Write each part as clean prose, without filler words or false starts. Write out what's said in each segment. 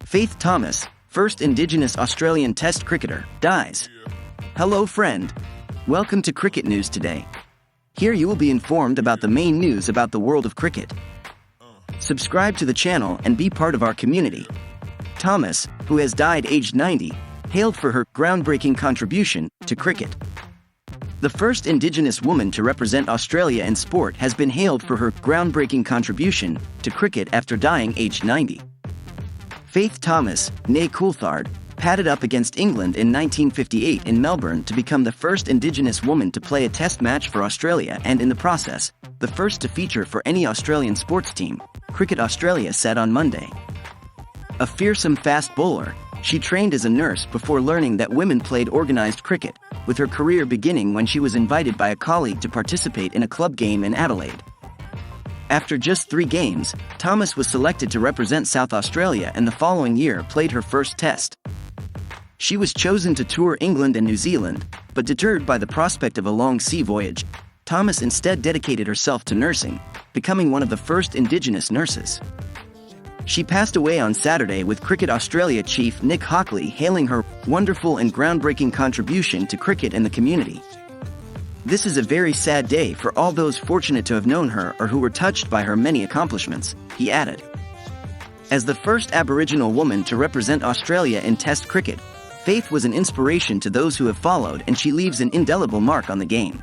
Faith Thomas, first Indigenous Australian Test cricketer, dies. Hello friend. Welcome to Cricket News today. Here you will be informed about the main news about the world of cricket. Subscribe to the channel and be part of our community. Thomas, who has died aged 90, hailed for her groundbreaking contribution to cricket. The first Indigenous woman to represent Australia in sport has been hailed for her groundbreaking contribution to cricket after dying aged 90. Faith Thomas, née Coulthard, padded up against England in 1958 in Melbourne to become the first Indigenous woman to play a Test match for Australia and, in the process, the first to feature for any Australian sports team, Cricket Australia said on Monday. A fearsome fast bowler, she trained as a nurse before learning that women played organised cricket, with her career beginning when she was invited by a colleague to participate in a club game in Adelaide. After just 3 games, Thomas was selected to represent South Australia and the following year played her first Test. She was chosen to tour England and New Zealand, but deterred by the prospect of a long sea voyage, Thomas instead dedicated herself to nursing, becoming one of the first Indigenous nurses. She passed away on Saturday with Cricket Australia chief Nick Hockley hailing her wonderful and groundbreaking contribution to cricket and the community. This is a very sad day for all those fortunate to have known her or who were touched by her many accomplishments, he added. As the first Aboriginal woman to represent Australia in Test cricket, Faith was an inspiration to those who have followed, and she leaves an indelible mark on the game.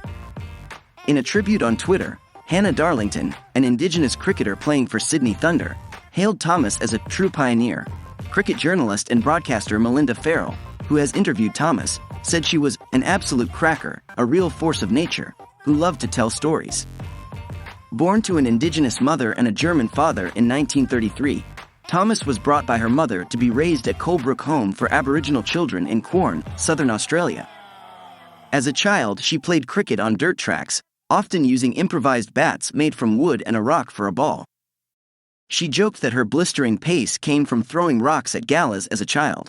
In a tribute on Twitter, Hannah Darlington, an Indigenous cricketer playing for Sydney Thunder, hailed Thomas as a true pioneer. Cricket journalist and broadcaster Melinda Farrell, who has interviewed Thomas, said she was an absolute cracker, a real force of nature, who loved to tell stories. Born to an Indigenous mother and a German father in 1933, Thomas was brought by her mother to be raised at Colebrook Home for Aboriginal Children in Quorn, Southern Australia. As a child, she played cricket on dirt tracks, often using improvised bats made from wood and a rock for a ball. She joked that her blistering pace came from throwing rocks at galas as a child.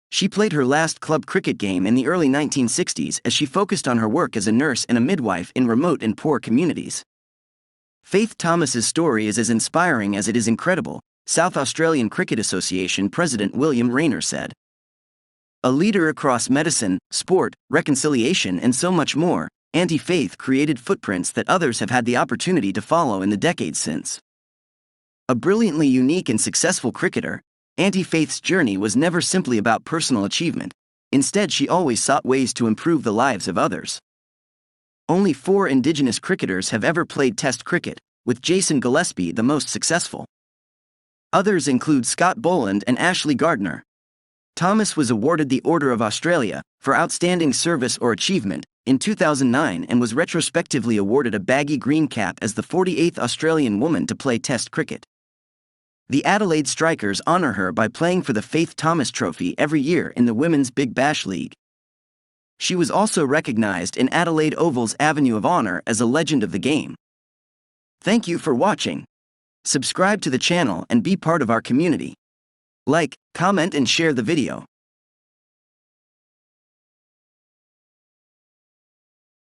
She played her last club cricket game in the early 1960s as she focused on her work as a nurse and a midwife in remote and poor communities. Faith Thomas's story is as inspiring as it is incredible, South Australian Cricket Association President William Rayner said. A leader across medicine, sport, reconciliation and so much more, Auntie Faith created footprints that others have had the opportunity to follow in the decades since. A brilliantly unique and successful cricketer, Auntie Faith's journey was never simply about personal achievement. Instead, she always sought ways to improve the lives of others. Only 4 Indigenous cricketers have ever played Test cricket, with Jason Gillespie the most successful. Others include Scott Boland and Ashley Gardner. Thomas was awarded the Order of Australia for outstanding service or achievement in 2009 and was retrospectively awarded a baggy green cap as the 48th Australian woman to play Test cricket. The Adelaide Strikers honor her by playing for the Faith Thomas Trophy every year in the Women's Big Bash League. She was also recognized in Adelaide Oval's Avenue of Honor as a legend of the game. Thank you for watching. Subscribe to the channel and be part of our community. Like, comment and share the video.